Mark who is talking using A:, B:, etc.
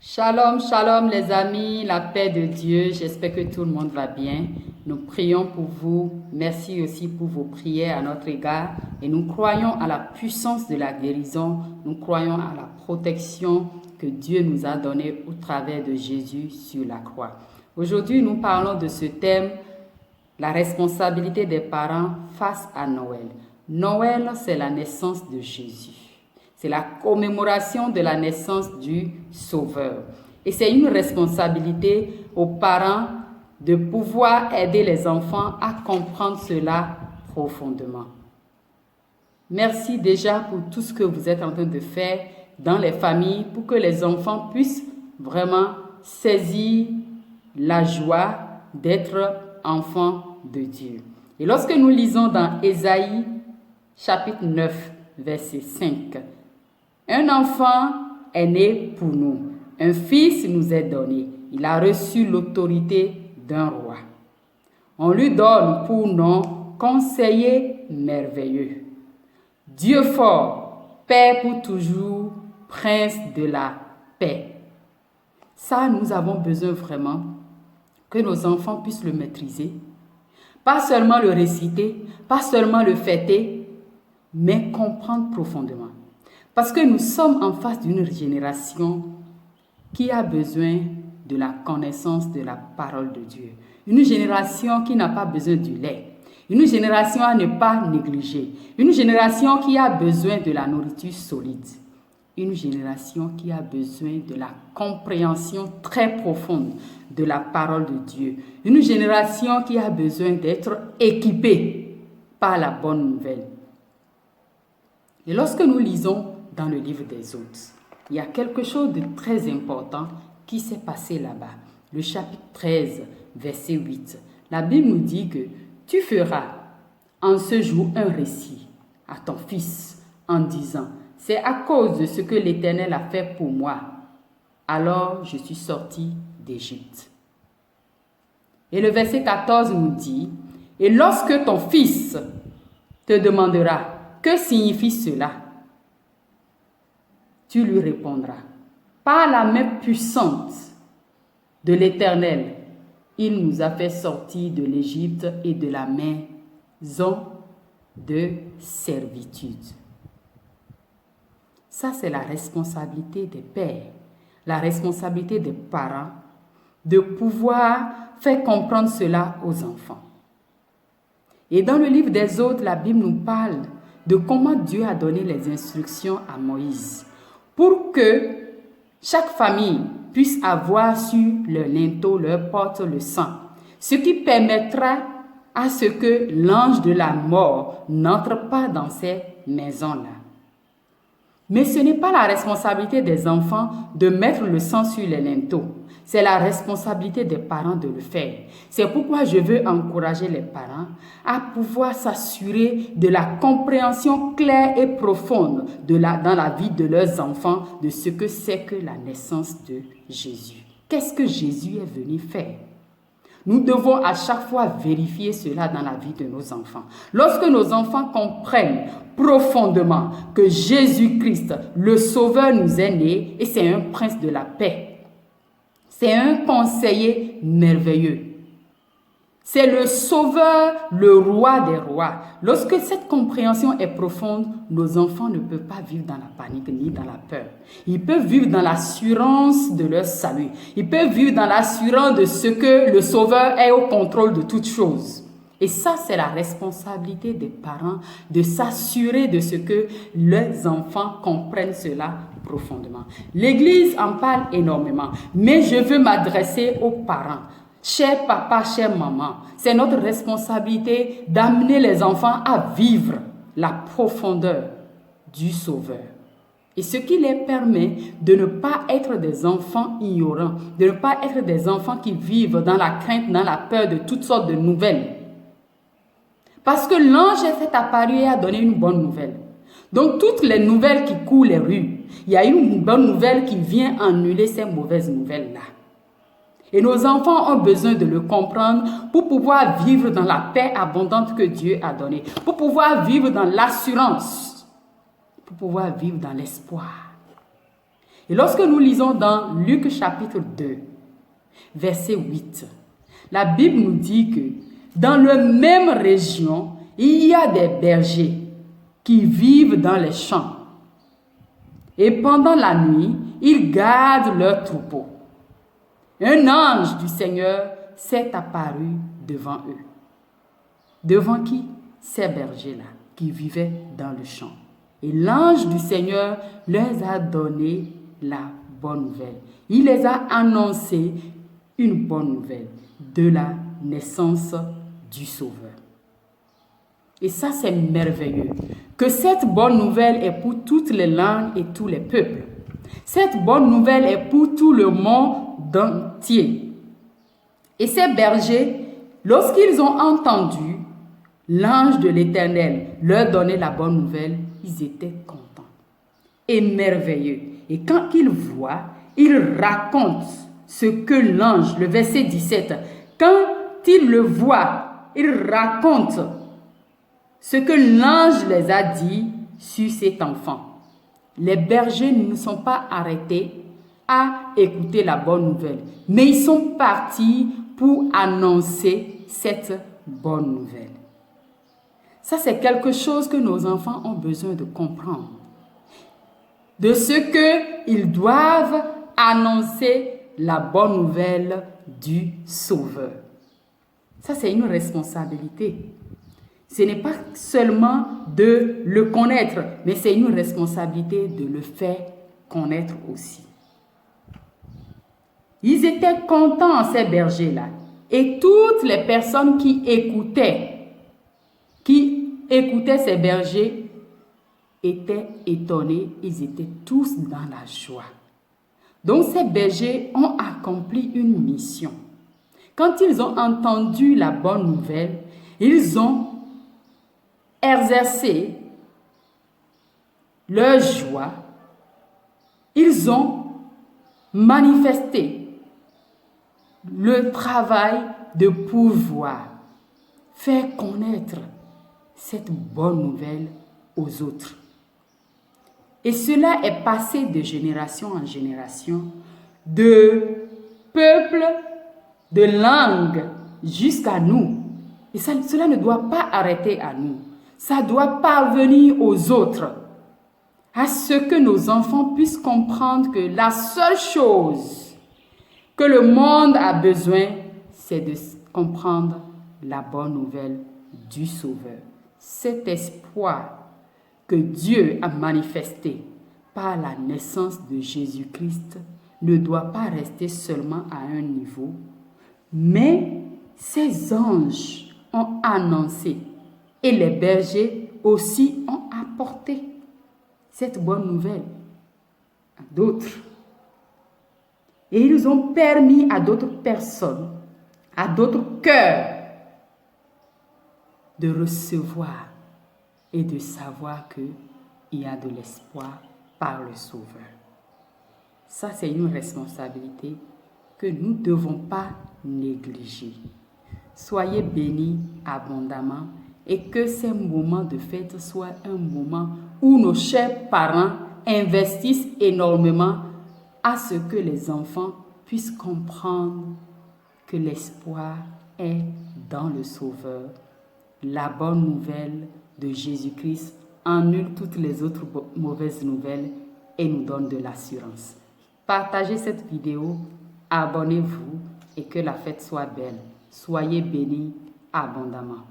A: Shalom, shalom les amis, la paix de Dieu, j'espère que tout le monde va bien. Nous prions pour vous, merci aussi pour vos prières à notre égard et nous croyons à la puissance de la guérison, nous croyons à la protection que Dieu nous a donnée au travers de Jésus sur la croix. Aujourd'hui, nous parlons de ce thème, la responsabilité des parents face à Noël. Noël, c'est la naissance de Jésus. C'est la commémoration de la naissance du Sauveur. Et c'est une responsabilité aux parents de pouvoir aider les enfants à comprendre cela profondément. Merci déjà pour tout ce que vous êtes en train de faire dans les familles pour que les enfants puissent vraiment saisir la joie d'être enfants de Dieu. Et lorsque nous lisons dans Ésaïe, chapitre 9, verset 5, un enfant est né pour nous, un fils nous est donné. Il a reçu l'autorité d'un roi. On lui donne pour nom conseiller merveilleux, Dieu fort, Père pour toujours, Prince de la paix. Ça, nous avons besoin vraiment que nos enfants puissent le maîtriser. Pas seulement le réciter, pas seulement le fêter, mais comprendre profondément. Parce que nous sommes en face d'une génération qui a besoin de la connaissance de la parole de Dieu. Une génération qui n'a pas besoin du lait. Une génération à ne pas négliger. Une génération qui a besoin de la nourriture solide. Une génération qui a besoin de la compréhension très profonde de la parole de Dieu. Une génération qui a besoin d'être équipée par la bonne nouvelle. Et lorsque nous lisons dans le livre des Hôtes, il y a quelque chose de très important qui s'est passé là-bas. Le chapitre 13, verset 8. La Bible nous dit que tu feras en ce jour un récit à ton fils en disant « C'est à cause de ce que l'Éternel a fait pour moi. Alors je suis sorti d'Égypte. » Et le verset 14 nous dit « Et lorsque ton fils te demandera « Que signifie cela ?» tu lui répondras, par la main puissante de l'Éternel, il nous a fait sortir de l'Égypte et de la maison de servitude. Ça, c'est la responsabilité des pères, la responsabilité des parents, de pouvoir faire comprendre cela aux enfants. Et dans le livre des Hôtes, la Bible nous parle de comment Dieu a donné les instructions à Moïse pour que chaque famille puisse avoir sur leur linteau, leur porte, le sang, ce qui permettra à ce que l'ange de la mort n'entre pas dans ces maisons-là. Mais ce n'est pas la responsabilité des enfants de mettre le sang sur les linteaux. C'est la responsabilité des parents de le faire. C'est pourquoi je veux encourager les parents à pouvoir s'assurer de la compréhension claire et profonde dans la vie de leurs enfants de ce que c'est que la naissance de Jésus. Qu'est-ce que Jésus est venu faire? Nous devons à chaque fois vérifier cela dans la vie de nos enfants. Lorsque nos enfants comprennent profondément que Jésus-Christ, le Sauveur, nous est né et c'est un prince de la paix. C'est un conseiller merveilleux. C'est le Sauveur, le roi des rois. Lorsque cette compréhension est profonde, nos enfants ne peuvent pas vivre dans la panique ni dans la peur. Ils peuvent vivre dans l'assurance de leur salut. Ils peuvent vivre dans l'assurance de ce que le Sauveur est au contrôle de toutes choses. Et ça, c'est la responsabilité des parents de s'assurer de ce que leurs enfants comprennent cela profondément. L'Église en parle énormément, mais je veux m'adresser aux parents. Cher papa, chère maman, c'est notre responsabilité d'amener les enfants à vivre la profondeur du Sauveur. Et ce qui les permet de ne pas être des enfants ignorants, de ne pas être des enfants qui vivent dans la crainte, dans la peur de toutes sortes de nouvelles. Parce que l'ange s'est apparu et a donné une bonne nouvelle. Donc toutes les nouvelles qui courent les rues, il y a une bonne nouvelle qui vient annuler ces mauvaises nouvelles-là. Et nos enfants ont besoin de le comprendre pour pouvoir vivre dans la paix abondante que Dieu a donnée, pour pouvoir vivre dans l'assurance, pour pouvoir vivre dans l'espoir. Et lorsque nous lisons dans Luc chapitre 2, verset 8, la Bible nous dit que dans la même région, il y a des bergers qui vivent dans les champs. Et pendant la nuit, ils gardent leurs troupeaux. Un ange du Seigneur s'est apparu devant eux. Devant qui? Ces bergers-là qui vivaient dans le champ. Et l'ange du Seigneur leur a donné la bonne nouvelle. Il les a annoncé une bonne nouvelle de la naissance du Sauveur. Et ça, c'est merveilleux. Que cette bonne nouvelle est pour toutes les langues et tous les peuples. Cette bonne nouvelle est pour tout le monde entier. Et ces bergers, lorsqu'ils ont entendu l'ange de l'Éternel leur donner la bonne nouvelle, ils étaient contents et merveilleux. Et quand ils voient, ils racontent ce que l'ange, le verset 17, quand ils le voient, ils racontent ce que l'ange les a dit sur cet enfant. Les bergers ne sont pas arrêtés à écouter la bonne nouvelle, mais ils sont partis pour annoncer cette bonne nouvelle. Ça, c'est quelque chose que nos enfants ont besoin de comprendre. De ce qu'ils doivent annoncer la bonne nouvelle du Sauveur. Ça, c'est une responsabilité. Ce n'est pas seulement de le connaître, mais c'est une responsabilité de le faire connaître aussi. Ils étaient contents, ces bergers-là. Et toutes les personnes qui écoutaient ces bergers étaient étonnés. Ils étaient tous dans la joie. Donc ces bergers ont accompli une mission. Quand ils ont entendu la bonne nouvelle, ils ont exercé leur joie. Ils ont manifesté le travail de pouvoir faire connaître cette bonne nouvelle aux autres. Et cela est passé de génération en génération, de peuple, de langue jusqu'à nous. Et cela ne doit pas arrêter à nous. Ça doit parvenir aux autres, à ce que nos enfants puissent comprendre que la seule chose que le monde a besoin, c'est de comprendre la bonne nouvelle du Sauveur. Cet espoir que Dieu a manifesté par la naissance de Jésus-Christ ne doit pas rester seulement à un niveau, mais ces anges ont annoncé et les bergers aussi ont apporté cette bonne nouvelle à d'autres. Et ils ont permis à d'autres personnes, à d'autres cœurs, de recevoir et de savoir qu'il y a de l'espoir par le Sauveur. Ça, c'est une responsabilité que nous ne devons pas négliger. Soyez bénis abondamment et que ces moments de fête soient un moment où nos chers parents investissent énormément à ce que les enfants puissent comprendre que l'espoir est dans le Sauveur. La bonne nouvelle de Jésus-Christ annule toutes les autres mauvaises nouvelles et nous donne de l'assurance. Partagez cette vidéo, abonnez-vous et que la fête soit belle. Soyez bénis abondamment.